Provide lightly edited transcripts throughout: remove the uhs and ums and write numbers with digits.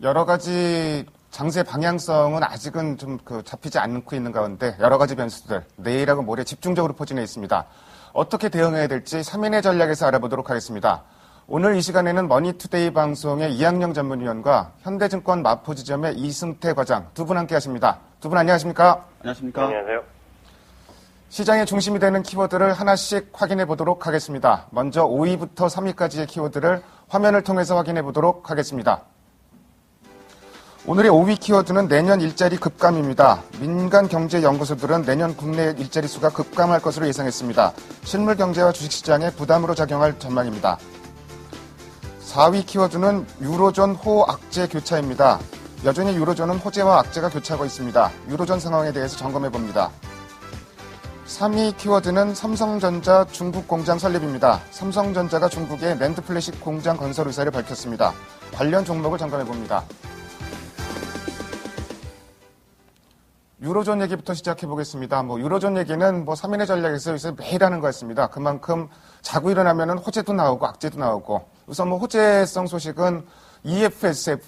여러 가지 장세 방향성은 아직은 좀 잡히지 않고 있는 가운데 여러 가지 변수들 내일하고 모레 집중적으로 포진해 있습니다. 어떻게 대응해야 될지 3인의 전략에서 알아보도록 하겠습니다. 오늘 이 시간에는 머니투데이 방송의 이학영 전문위원과 현대증권 마포지점의 이승태 과장 두 분 함께 하십니다. 두 분 안녕하십니까? 안녕하십니까? 안녕하세요. 시장의 중심이 되는 키워드를 하나씩 확인해 보도록 하겠습니다. 먼저 5위부터 3위까지의 키워드를 화면을 통해서 확인해 보도록 하겠습니다. 오늘의 5위 키워드는 내년 일자리 급감입니다. 민간 경제 연구소들은 내년 국내 일자리 수가 급감할 것으로 예상했습니다. 실물 경제와 주식시장에 부담으로 작용할 전망입니다. 4위 키워드는 유로존 호악재 교차입니다. 여전히 유로존은 호재와 악재가 교차하고 있습니다. 유로존 상황에 대해서 점검해 봅니다. 3위 키워드는 삼성전자 중국 공장 설립입니다. 삼성전자가 중국에 낸드 플래시 공장 건설 의사를 밝혔습니다. 관련 종목을 점검해 봅니다. 유로존 얘기부터 시작해 보겠습니다. 유로존 얘기는 3인의 전략에서 요새 매일 하는 것 같습니다. 그만큼 자고 일어나면은 호재도 나오고 악재도 나오고, 우선 호재성 소식은 EFSF와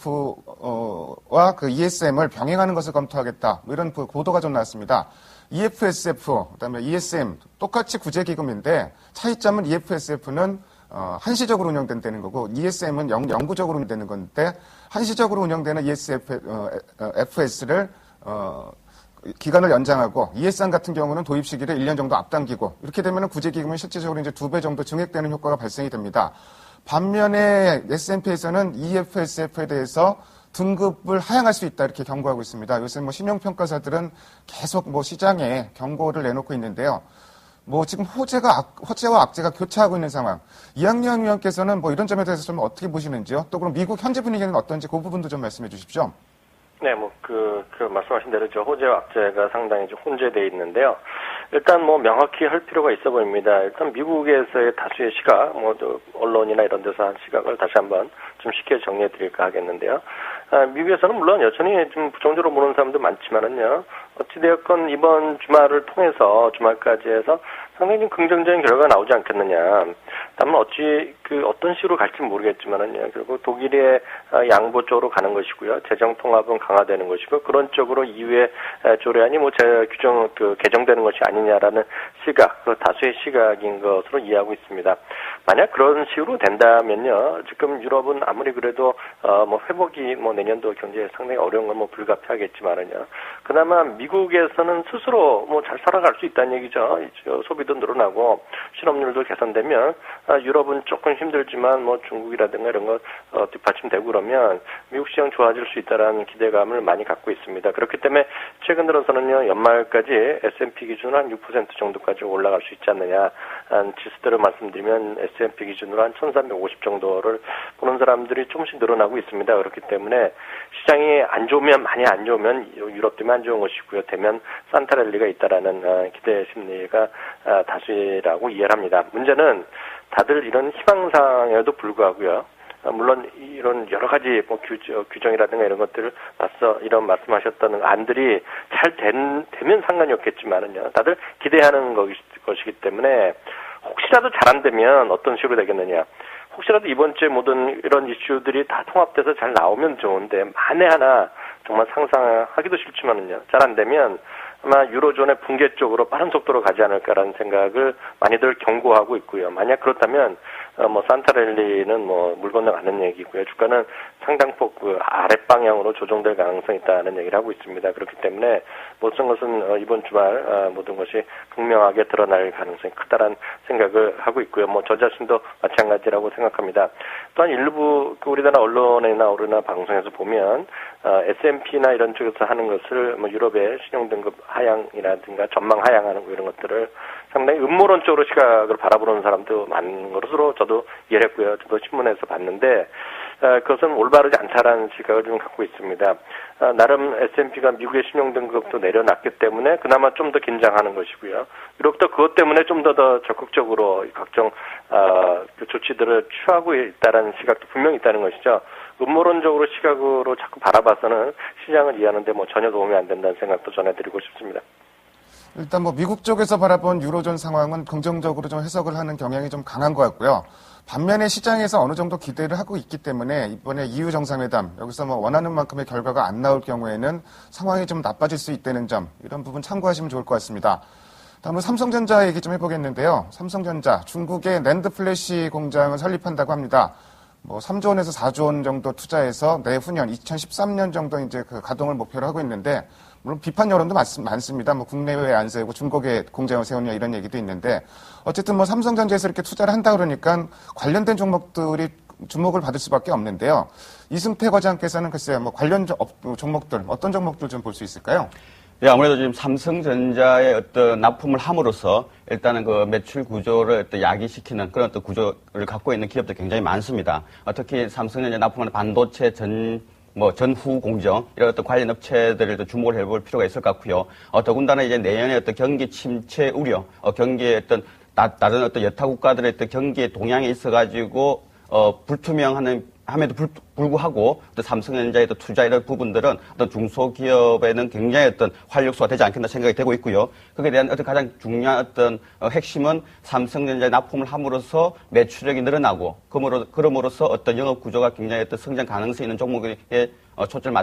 그 ESM을 병행하는 것을 검토하겠다. 이런 보도가 좀 나왔습니다. EFSF, 그다음에 ESM 똑같이 구제기금인데 차이점은 EFSF는 한시적으로 운영된다는 거고 ESM은 영구적으로 운영되는 건데, 한시적으로 운영되는 ESFS를 기간을 연장하고 ESM 같은 경우는 도입 시기를 1년 정도 앞당기고, 이렇게 되면 구제기금은 실질적으로 이제 2배 정도 증액되는 효과가 발생이 됩니다. 반면에 S&P에서는 EFSF에 대해서 등급을 하향할 수 있다 이렇게 경고하고 있습니다. 요새 신용평가사들은 계속 시장에 경고를 내놓고 있는데요. 지금 호재와 악재가 교차하고 있는 상황. 이학영 위원께서는 이런 점에 대해서 좀 어떻게 보시는지요? 또 그럼 미국 현지 분위기는 어떤지 그 부분도 좀 말씀해 주십시오. 네, 말씀하신 대로 호재와 악재가 상당히 좀 혼재되어 있는데요. 일단 명확히 할 필요가 있어 보입니다. 일단 미국에서의 다수의 시각, 언론이나 이런 데서 한 시각을 다시 한번 좀 쉽게 정리해 드릴까 하겠는데요. 미국에서는 물론 여전히 좀 부정적으로 보는 사람도 많지만은요, 어찌되었건 이번 주말을 통해서 주말까지 해서 상당히 좀 긍정적인 결과가 나오지 않겠느냐. 다만 어떤 식으로 갈지 모르겠지만은요, 결국 독일의 양보 쪽으로 가는 것이고요. 재정 통합은 강화되는 것이고, 그런 쪽으로 이후에 조례안이 개정되는 것이 아니냐라는 시각, 다수의 시각인 것으로 이해하고 있습니다. 만약 그런 식으로 된다면요, 지금 유럽은 아무리 그래도 회복이 내년도 경제에 상당히 어려운 건 불가피하겠지만은요, 그나마 미국에서는 스스로 잘 살아갈 수 있다는 얘기죠. 소비도 늘어나고 실업률도 개선되면 유럽은 조금 힘들지만 중국이라든가 이런 거 뒷받침되고 그러면 미국 시장 좋아질 수 있다라는 기대감을 많이 갖고 있습니다. 그렇기 때문에 최근 들어서는요, 연말까지 S&P 기준으로 한 6% 정도까지 올라갈 수 있지 않느냐 하는 지수들을 말씀드리면 S&P 기준으로 한 1350 정도를 보는 사람들이 조금씩 늘어나고 있습니다. 그렇기 때문에 시장이 많이 안 좋으면 유럽 때문에 안 좋은 것이고요. 되면 산타랠리가 있다라는 기대 심리가 다수라고 이해를 합니다. 문제는 다들 이런 희망상에도 불구하고요, 물론 이런 여러 가지 규정이라든가 이런 것들을 이런 말씀하셨던 안들이 잘 되면 상관이 없겠지만은요, 다들 기대하는 것이기 때문에 혹시라도 잘 안 되면 어떤 식으로 되겠느냐. 혹시라도 이번 주에 모든 이런 이슈들이 다 통합돼서 잘 나오면 좋은데, 만에 하나 정말 상상하기도 싫지만은요, 잘 안 되면 아마 유로존의 붕괴 쪽으로 빠른 속도로 가지 않을까라는 생각을 많이들 경고하고 있고요. 만약 그렇다면 산타랠리는 물 건너가는 얘기고요. 주가는 상당폭 아랫방향으로 조정될 가능성이 있다는 얘기를 하고 있습니다. 그렇기 때문에 모든 것은 이번 주말 모든 것이 극명하게 드러날 가능성이 크다라는 생각을 하고 있고요. 저 자신도 마찬가지라고 생각합니다. 또한 일부 우리나라 언론이나 우리나라 방송에서 보면 S&P나 이런 쪽에서 하는 것을 유럽의 신용등급 하향이라든가 전망 하향하는 이런 것들을 상당히 음모론적으로 시각을 바라보는 사람도 많은 것으로 저도 이해를 했고요. 저도 신문에서 봤는데 그것은 올바르지 않다라는 시각을 좀 갖고 있습니다. 나름 S&P가 미국의 신용등급도 내려놨기 때문에 그나마 좀 더 긴장하는 것이고요. 유럽도 그것 때문에 좀 더 적극적으로 각종 조치들을 취하고 있다는 시각도 분명히 있다는 것이죠. 음모론적으로 시각으로 자꾸 바라봐서는 시장을 이해하는데 전혀 도움이 안 된다는 생각도 전해드리고 싶습니다. 일단 뭐 미국 쪽에서 바라본 유로존 상황은 긍정적으로 좀 해석을 하는 경향이 좀 강한 것 같고요. 반면에 시장에서 어느 정도 기대를 하고 있기 때문에 이번에 EU 정상회담 여기서 뭐 원하는 만큼의 결과가 안 나올 경우에는 상황이 좀 나빠질 수 있다는 점 이런 부분 참고하시면 좋을 것 같습니다. 다음으로 삼성전자 얘기 좀 해보겠는데요. 삼성전자 중국의 낸드 플래시 공장을 설립한다고 합니다. 뭐 3조 원에서 4조 원 정도 투자해서 내후년 2013년 정도 이제 그 가동을 목표로 하고 있는데 물론 비판 여론도 많습니다. 뭐 국내외에 안 세우고 중국에 공장을 세우냐 이런 얘기도 있는데 어쨌든 뭐 삼성전자에서 이렇게 투자를 한다 그러니까 관련된 종목들이 주목을 받을 수밖에 없는데요. 이승태 과장께서는 글쎄요, 뭐 관련 종목들 어떤 종목들 좀 볼 수 있을까요? 예, 아무래도 지금 삼성전자의 어떤 납품을 함으로써 일단은 그 매출 구조를 어떤 야기시키는 그런 어떤 구조를 갖고 있는 기업들 굉장히 많습니다. 특히 삼성전자 납품하는 반도체 전후 공정, 이런 어떤 관련 업체들을 주목을 해볼 필요가 있을 것 같고요. 더군다나 이제 내년에 어떤 경기 침체 우려, 경기에 어떤, 다른 어떤 여타 국가들의 어떤 경기의 동향에 있어가지고, 함에도 불구하고 또 삼성전자의 또 투자 이런 부분들은 어떤 중소기업에는 굉장히 어떤 활력소가 되지 않겠나 생각이 되고 있고요. 거기에 대한 어떤 가장 중요한 어떤 핵심은 삼성전자의 납품을 함으로써 매출액이 늘어나고 그럼으로써 어떤 영업 구조가 굉장히 어떤 성장 가능성이 있는 종목에 초점을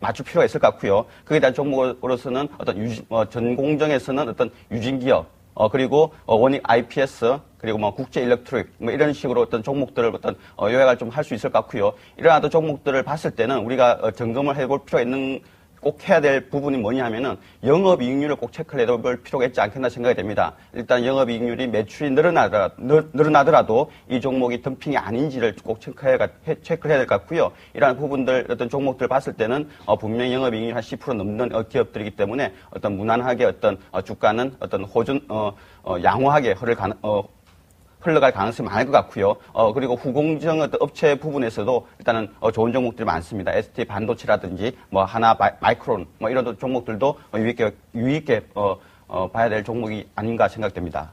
맞출 필요가 있을 것 같고요. 거기에 대한 종목으로서는 어떤 전 공정에서는 어떤 유진기업 그리고 원익 IPS 그리고 뭐 국제 일렉트릭 뭐 이런 식으로 어떤 종목들을 어떤 요약을 좀 할 수 있을 것 같고요. 이러한 어떤 종목들을 봤을 때는 우리가 점검을 해볼 필요가 있는 꼭 해야 될 부분이 뭐냐면은 영업이익률을 꼭 체크를 해볼 필요가 있지 않겠나 생각이 됩니다. 일단 영업이익률이 매출이 늘어나더라도 이 종목이 덤핑이 아닌지를 꼭 체크를 해야 될 것 같고요. 이러한 부분들 어떤 종목들 봤을 때는 분명히 영업이익률 한 10% 넘는 기업들이기 때문에 어떤 무난하게 어떤 주가는 어떤 양호하게 흘러갈 가능성이 많을 것 같고요. 그리고 후공정 어떤 업체 부분에서도 일단은 좋은 종목들이 많습니다. ST 반도체라든지 뭐 하나 마이크론 뭐 이런 종목들도 유의있게 봐야 될 종목이 아닌가 생각됩니다.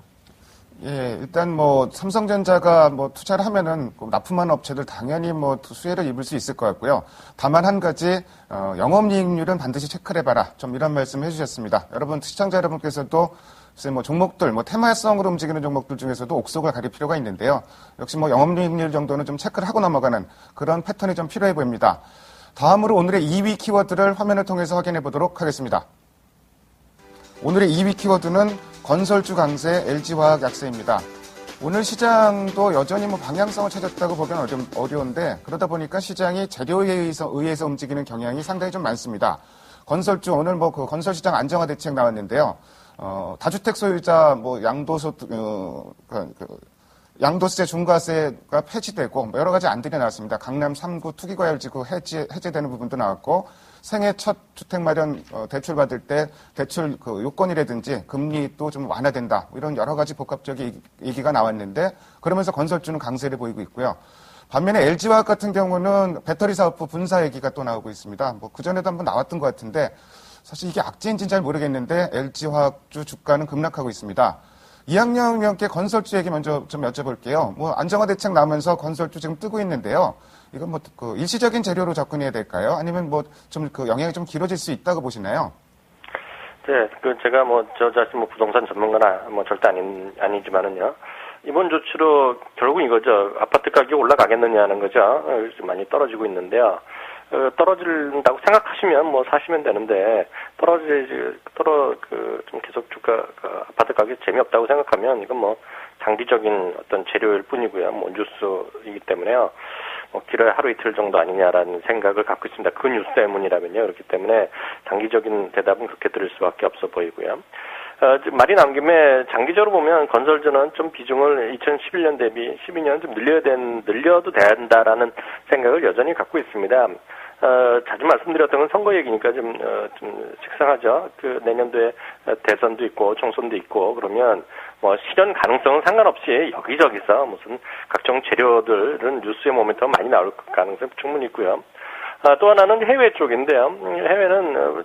예, 일단 뭐 삼성전자가 뭐 투자를 하면은 납품하는 업체들 당연히 뭐 수혜를 입을 수 있을 것 같고요. 다만 한 가지 영업이익률은 반드시 체크를 해봐라. 좀 이런 말씀을 해주셨습니다. 여러분 시청자 여러분께서도 글쎄 뭐 종목들, 뭐 테마성으로 움직이는 종목들 중에서도 옥석을 가릴 필요가 있는데요. 역시 뭐 영업이익률 정도는 좀 체크를 하고 넘어가는 그런 패턴이 좀 필요해 보입니다. 다음으로 오늘의 2위 키워드를 화면을 통해서 확인해 보도록 하겠습니다. 오늘의 2위 키워드는 건설주 강세, LG화학 약세입니다. 오늘 시장도 여전히 뭐 방향성을 찾았다고 보기는 어려운데 그러다 보니까 시장이 재료에 의해서 움직이는 경향이 상당히 좀 많습니다. 건설주 오늘 뭐 그 건설시장 안정화 대책 나왔는데요. 다주택 소유자 뭐 양도세 중과세가 폐지되고 뭐 여러 가지 안들이 나왔습니다. 강남 3구 투기과열지구 해제되는 부분도 나왔고 생애 첫 주택 마련 대출 받을 때 대출 그 요건이라든지 금리도 좀 완화된다. 이런 여러 가지 복합적인 얘기가 나왔는데 그러면서 건설주는 강세를 보이고 있고요. 반면에 LG화학 같은 경우는 배터리 사업부 분사 얘기가 또 나오고 있습니다. 뭐 그전에도 한번 나왔던 것 같은데 사실 이게 악재인지는 잘 모르겠는데 LG화학주 주가는 급락하고 있습니다. 이학년 의원께 건설주 얘기 먼저 좀 여쭤볼게요. 뭐 안정화 대책 나오면서 건설주 지금 뜨고 있는데요. 이건 뭐 그 일시적인 재료로 접근해야 될까요? 아니면 뭐 좀 그 영향이 좀 길어질 수 있다고 보시나요? 네, 제가 저 자신 부동산 전문가나 절대 아니지만은요. 이번 조치로 결국 이거죠. 아파트 가격이 올라가겠느냐는 거죠. 많이 떨어지고 있는데요. 떨어진다고 생각하시면 사시면 되는데 좀 계속 아파트 가격이 재미없다고 생각하면 이건 장기적인 어떤 재료일 뿐이고요. 뉴스이기 때문에요. 길어야 하루 이틀 정도 아니냐라는 생각을 갖고 있습니다. 그 뉴스 때문이라면요. 그렇기 때문에 장기적인 대답은 그렇게 들을 수밖에 없어 보이고요. 말이 나온 김에 장기적으로 보면 건설주는 좀 비중을 2011년 대비 12년 좀 늘려도 된다라는 생각을 여전히 갖고 있습니다. 자주 말씀드렸던 건 선거 얘기니까 좀 식상하죠. 내년도에 대선도 있고 총선도 있고 그러면 실현 가능성은 상관없이 여기저기서 무슨 각종 재료들은 뉴스의 모멘텀 많이 나올 가능성이 충분히 있고요. 또 하나는 해외 쪽인데요. 해외는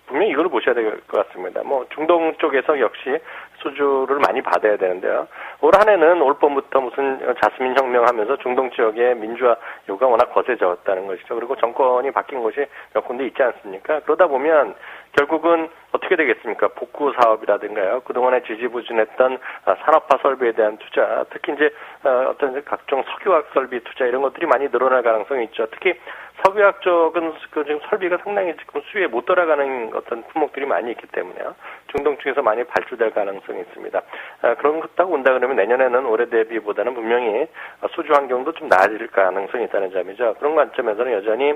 분명히 이걸 보셔야 될 것 같습니다. 중동 쪽에서 역시 수주를 많이 받아야 되는데요. 올 한 해는 올 봄부터 무슨 자스민 혁명하면서 중동 지역의 민주화 요구가 워낙 거세졌다는 것이죠. 그리고 정권이 바뀐 곳이 몇 군데 있지 않습니까? 그러다 보면 결국은 어떻게 되겠습니까? 복구 사업이라든가요. 그동안에 지지부진했던 산업화 설비에 대한 투자, 특히 이제 어떤 각종 석유화학 설비 투자 이런 것들이 많이 늘어날 가능성이 있죠. 특히 석유화학 쪽은 지금 설비가 상당히 지금 수위에 못 따라가는 어떤 품목들이 많이 있기 때문에요. 중동 쪽에서 많이 발주될 가능성이 있습니다. 그런 것 딱 온다 그러면 내년에는 올해 대비보다는 분명히 수주 환경도 좀 나아질 가능성이 있다는 점이죠. 그런 관점에서는 여전히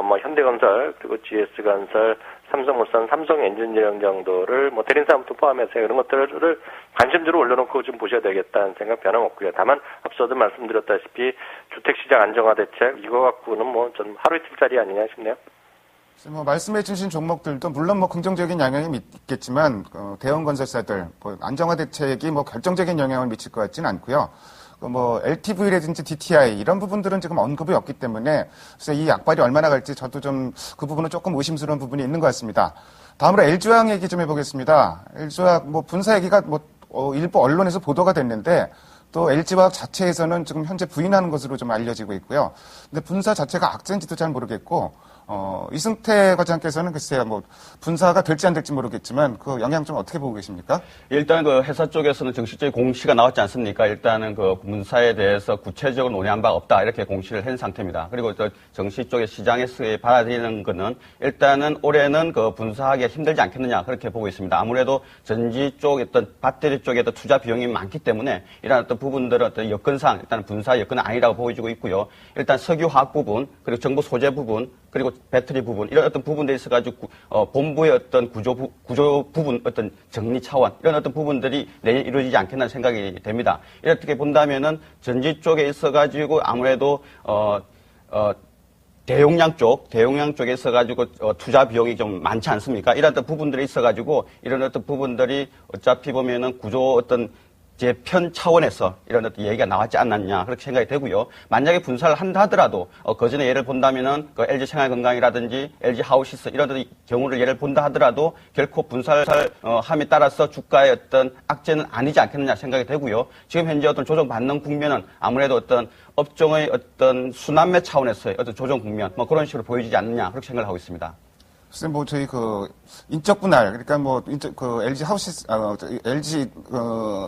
뭐 현대건설 그리고 GS건설, 삼성물산, 삼성엔지니어링 정도를 뭐 대리사업도 포함해서 이런 것들을 관심주로 올려놓고 좀 보셔야 되겠다는 생각 변함없고요. 다만 앞서도 말씀드렸다시피 주택시장 안정화 대책 이거 갖고는 뭐 좀 하루 이틀짜리 아니냐 싶네요. 뭐 말씀해 주신 종목들도 물론 뭐 긍정적인 영향이 있겠지만 대형 건설사들 뭐 안정화 대책이 뭐 결정적인 영향을 미칠 것 같지는 않고요. 뭐 LTV라든지 DTI 이런 부분들은 지금 언급이 없기 때문에 그래서 이 약발이 얼마나 갈지 저도 좀 그 부분은 조금 의심스러운 부분이 있는 것 같습니다. 다음으로 LG화학 얘기 좀 해보겠습니다. LG화학 뭐 분사 얘기가 뭐 일부 언론에서 보도가 됐는데 또 LG화학 자체에서는 지금 현재 부인하는 것으로 좀 알려지고 있고요. 근데 분사 자체가 악재인지도 잘 모르겠고 이승태 과장께서는 글쎄요, 뭐 분사가 될지 안 될지 모르겠지만 그 영향 좀 어떻게 보고 계십니까? 일단 그 회사 쪽에서는 정식적인 공시가 나왔지 않습니까? 일단은 그 분사에 대해서 구체적으로 논의한 바 없다 이렇게 공시를 한 상태입니다. 그리고 또 정식 쪽에 시장에서 받아들이는 거는 일단은 올해는 그 분사하기가 힘들지 않겠느냐 그렇게 보고 있습니다. 아무래도 전지 쪽 어떤 배터리 쪽에 투자 비용이 많기 때문에 이런 어떤 부분들은 어떤 여건상 일단 분사 여건은 아니라고 보여지고 있고요. 일단 석유화학 부분 그리고 정보 소재 부분 그리고 배터리 부분 이런 어떤 부분들이 있어가지고 본부의 어떤 구조 부분 어떤 정리 차원 이런 어떤 부분들이 내년 이루어지지 않겠나 생각이 됩니다. 이렇게 본다면은 전지 쪽에 있어가지고 아무래도 대용량 쪽에 있어가지고 투자 비용이 좀 많지 않습니까? 이런 어떤 부분들이 있어가지고 이런 어떤 부분들이 어차피 보면은 구조 어떤 재편 차원에서 이런 어떤 얘기가 나왔지 않았냐 그렇게 생각이 되고요. 만약에 분사를 한다 하더라도 그전에 예를 본다면은 그 LG 생활건강이라든지 LG 하우시스 이런 경우를 예를 본다 하더라도 결코 분사를 함에 따라서 주가의 어떤 악재는 아니지 않겠느냐 생각이 되고요. 지금 현재 어떤 조정 받는 국면은 아무래도 어떤 업종의 어떤 순환매 차원에서의 어떤 조정 국면 뭐 그런 식으로 보여지지 않느냐 그렇게 생각을 하고 있습니다. 글쎄, 뭐, 저희 인적 분할, 그러니까 뭐, LG 하우스, LG,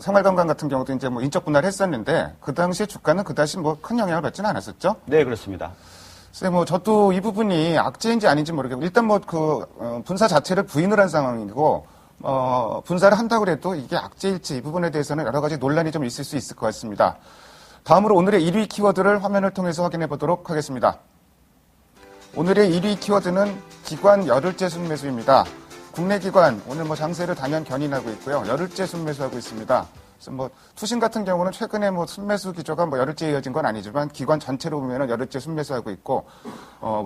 생활건강 같은 경우도 이제 뭐, 인적 분할 했었는데, 그 당시에 주가는 그다지 뭐, 큰 영향을 받지는 않았었죠? 네, 그렇습니다. 글쎄, 뭐, 저도 이 부분이 악재인지 아닌지 모르겠고, 일단 뭐, 분사 자체를 부인을 한 상황이고, 분사를 한다고 해도 이게 악재일지 이 부분에 대해서는 여러 가지 논란이 좀 있을 수 있을 것 같습니다. 다음으로 오늘의 1위 키워드를 화면을 통해서 확인해 보도록 하겠습니다. 오늘의 1위 키워드는 기관 열흘째 순매수입니다. 국내 기관 오늘 뭐 장세를 단연 견인하고 있고요. 열흘째 순매수하고 있습니다. 그래서 뭐 투신 같은 경우는 최근에 뭐 순매수 기조가 뭐 열흘째 이어진 건 아니지만 기관 전체로 보면은 열흘째 순매수하고 있고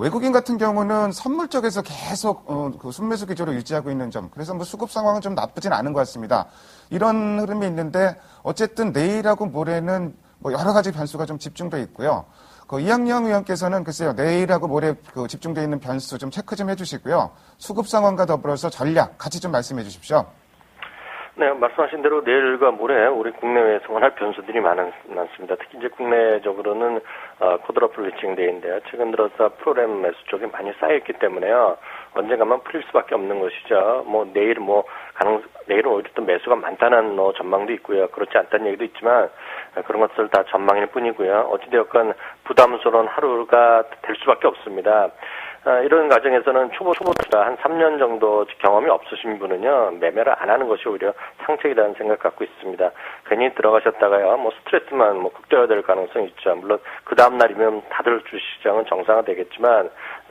외국인 같은 경우는 선물 쪽에서 계속 그 순매수 기조를 유지하고 있는 점. 그래서 뭐 수급 상황은 좀 나쁘진 않은 것 같습니다. 이런 흐름이 있는데 어쨌든 내일하고 모레는 뭐 여러 가지 변수가 좀 집중돼 있고요. 이학영 의원께서는 글쎄요, 내일하고 모레 집중되어 있는 변수 좀 체크 좀 해주시고요. 수급 상황과 더불어서 전략 같이 좀 말씀해 주십시오. 네, 말씀하신 대로 내일과 모레 우리 국내외에서 워낙 변수들이 많습니다. 특히 이제 국내적으로는 코드러플 위칭데이인데요. 최근 들어서 프로그램 매수 쪽에 많이 쌓여있기 때문에요. 언젠가만 풀릴 수밖에 없는 것이죠. 내일은 오히려 또 매수가 많다는 전망도 있고요. 그렇지 않다는 얘기도 있지만 그런 것들 다 전망일 뿐이고요. 어찌되었건 부담스러운 하루가 될 수밖에 없습니다. 이런 과정에서는 초보자 한 3년 정도 경험이 없으신 분은요, 매매를 안 하는 것이 오히려 상책이라는 생각 갖고 있습니다. 괜히 들어가셨다가요, 스트레스만 극대화될 가능성이 있죠. 물론 그 다음날이면 다들 주식시장은 정상화되겠지만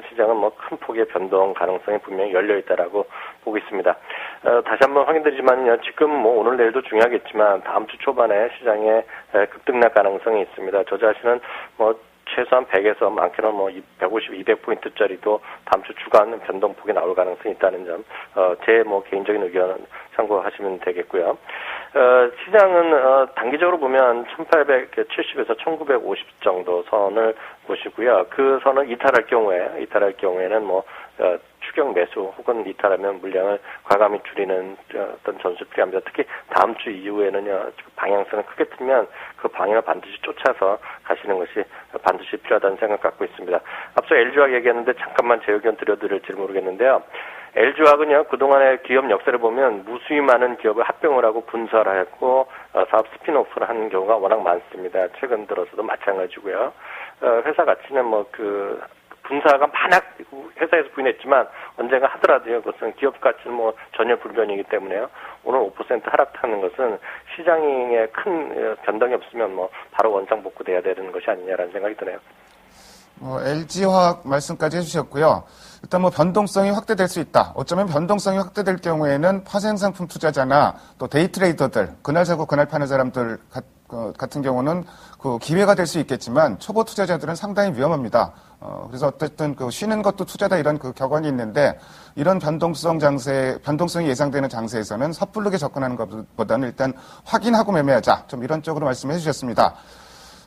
시장은 큰 폭의 변동 가능성이 분명히 열려있다라고 보고 있습니다. 다시 한번 확인드리지만요, 지금 오늘 내일도 중요하겠지만 다음 주 초반에 시장에 급등날 가능성이 있습니다. 저 자신은 최소한 100에서 많게는 150, 200포인트짜리도 다음 주 주간 변동폭이 나올 가능성이 있다는 점, 제 개인적인 의견은 참고하시면 되겠고요. 시장은 단기적으로 보면 1870에서 1950 정도 선을 보시고요. 그 선을 이탈할 경우에는 추격 매수 혹은 이탈하면 물량을 과감히 줄이는 어떤 전술이 필요합니다. 특히 다음 주 이후에는요, 방향성을 크게 틀면 그 방향을 반드시 쫓아서 가시는 것이 반드시 필요하다는 생각 갖고 있습니다. 앞서 LG화학 얘기했는데 잠깐만 제 의견 드려드릴지 모르겠는데요. LG화학은요, 그동안의 기업 역사를 보면 무수히 많은 기업을 합병을 하고 분사를 했고, 사업 스피노프를 하는 경우가 워낙 많습니다. 최근 들어서도 마찬가지고요. 회사 가치는 분사가 만약 회사에서 부인했지만 언젠가 하더라도요, 그것은 기업 가치는 전혀 불변이기 때문에요. 오늘 5% 하락하는 것은 시장에 큰 변동이 없으면 바로 원상 복구돼야 되는 것이 아니냐라는 생각이 드네요. LG화학 말씀까지 해주셨고요. 일단 변동성이 확대될 수 있다. 어쩌면 변동성이 확대될 경우에는 파생상품 투자자나 또 데이트레이더들, 그날 사고 그날 파는 사람들 같은 경우는 기회가 될 수 있겠지만 초보 투자자들은 상당히 위험합니다. 그래서 어쨌든 쉬는 것도 투자다 이런 격언이 있는데 이런 변동성이 예상되는 장세에서는 섣부르게 접근하는 것보다는 일단 확인하고 매매하자. 좀 이런 쪽으로 말씀해 주셨습니다.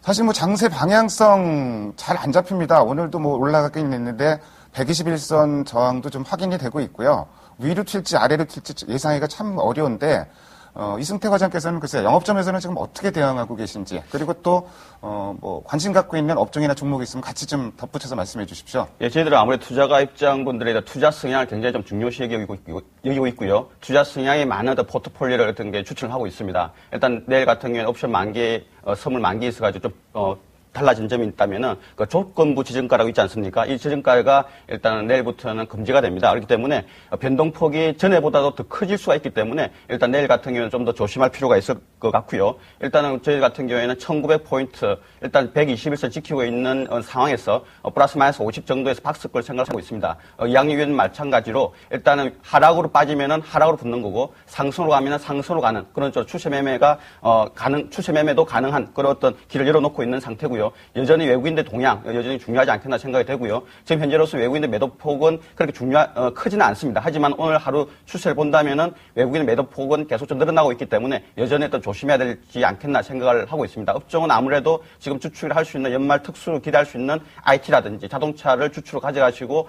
사실 장세 방향성 잘 안 잡힙니다. 오늘도 올라가긴 했는데 121선 저항도 좀 확인이 되고 있고요. 위로 튈지 아래로 튈지 예상하기가 참 어려운데 이승태 과장께서는 글쎄요, 영업점에서는 지금 어떻게 대응하고 계신지, 그리고 또 관심 갖고 있는 업종이나 종목이 있으면 같이 좀 덧붙여서 말씀해 주십시오. 예, 저희들은 아무래도 투자가 입장분들의 투자 성향을 굉장히 좀 중요시 여기고 있고요. 투자 성향이 많은 포트폴리오를 어떤 게 추천을 하고 있습니다. 일단 내일 같은 경우에는 옵션 만기, 선물 만기 있어가지고 좀, 달라진 점이 있다면은 그 조건부 지정가라고 있지 않습니까? 이 지정가가 일단은 내일부터는 금지가 됩니다. 그렇기 때문에 변동폭이 전에보다도 더 커질 수가 있기 때문에 일단 내일 같은 경우에는 좀 더 조심할 필요가 있을 것 같고요. 일단은 저희 같은 경우에는 1900포인트 일단 121선 지키고 있는 상황에서 플러스 마이너스 50 정도에서 박스권 생각하고 있습니다. 이양유는 마찬가지로 일단은 하락으로 빠지면은 하락으로 붙는 거고 상승으로 가면은 상승으로 가는 그런 추세 매매가 추세 매매도 가능한 그런 어떤 길을 열어놓고 있는 상태고요. 여전히 외국인들 동향 여전히 중요하지 않겠나 생각이 되고요. 지금 현재로서 외국인들 매도폭은 그렇게 크지는 않습니다. 하지만 오늘 하루 추세를 본다면은 외국인의 매도폭은 계속 좀 늘어나고 있기 때문에 여전히 또 조심해야 되지 않겠나 생각을 하고 있습니다. 업종은 아무래도 지금 주축을 할 수 있는 연말 특수로 기대할 수 있는 IT라든지 자동차를 주축으로 가져가시고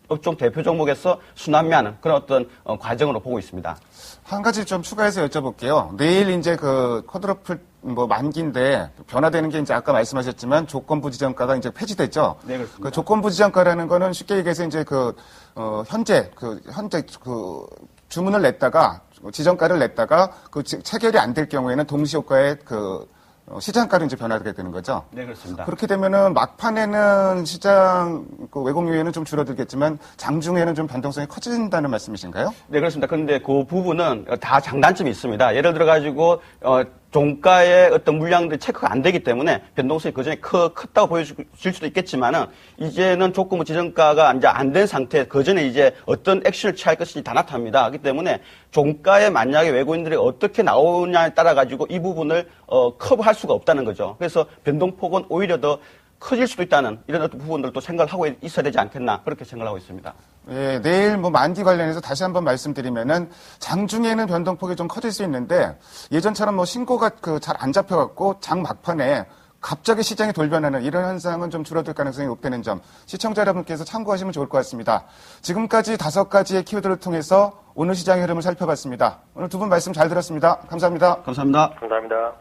업종 대표 종목에서 순환매하는 그런 어떤 과정으로 보고 있습니다. 한 가지 좀 추가해서 여쭤볼게요. 내일 이제 쿼드러플 만기인데 변화되는 게 이제 아까 말씀하셨지만 조건부 지정가가 이제 폐지됐죠. 네, 그렇습니다. 조건부 지정가라는 거는 쉽게 얘기해서 이제 현재 주문을 냈다가 지정가를 냈다가 체결이 안 될 경우에는 동시효과의 시장가로 이제 변화하게 되는 거죠. 네, 그렇습니다. 그렇게 되면은 막판에는 시장 외국 유예는 좀 줄어들겠지만 장중에는 좀 변동성이 커진다는 말씀이신가요? 네, 그렇습니다. 그런데 그 부분은 다 장단점이 있습니다. 예를 들어 가지고 종가의 어떤 물량들이 체크가 안 되기 때문에 변동성이 그전에 컸다고 보여질 수도 있겠지만은 이제는 조건부 지정가가 이제 안 된 상태, 그전에 이제 어떤 액션을 취할 것인지 다 나타납니다. 그렇기 때문에 종가에 만약에 외국인들이 어떻게 나오냐에 따라 가지고 이 부분을 커버할 수가 없다는 거죠. 그래서 변동폭은 오히려 더 커질 수도 있다는 이런 어떤 부분들도 생각을 하고 있어야 되지 않겠나 그렇게 생각을 하고 있습니다. 예, 내일 만기 관련해서 다시 한번 말씀드리면은 장중에는 변동폭이 좀 커질 수 있는데 예전처럼 신고가 잘 안 잡혀갖고 장 막판에 갑자기 시장이 돌변하는 이런 현상은 좀 줄어들 가능성이 높다는 점 시청자 여러분께서 참고하시면 좋을 것 같습니다. 지금까지 5가지의 키워드를 통해서 오늘 시장의 흐름을 살펴봤습니다. 오늘 두 분 말씀 잘 들었습니다. 감사합니다. 감사합니다. 감사합니다.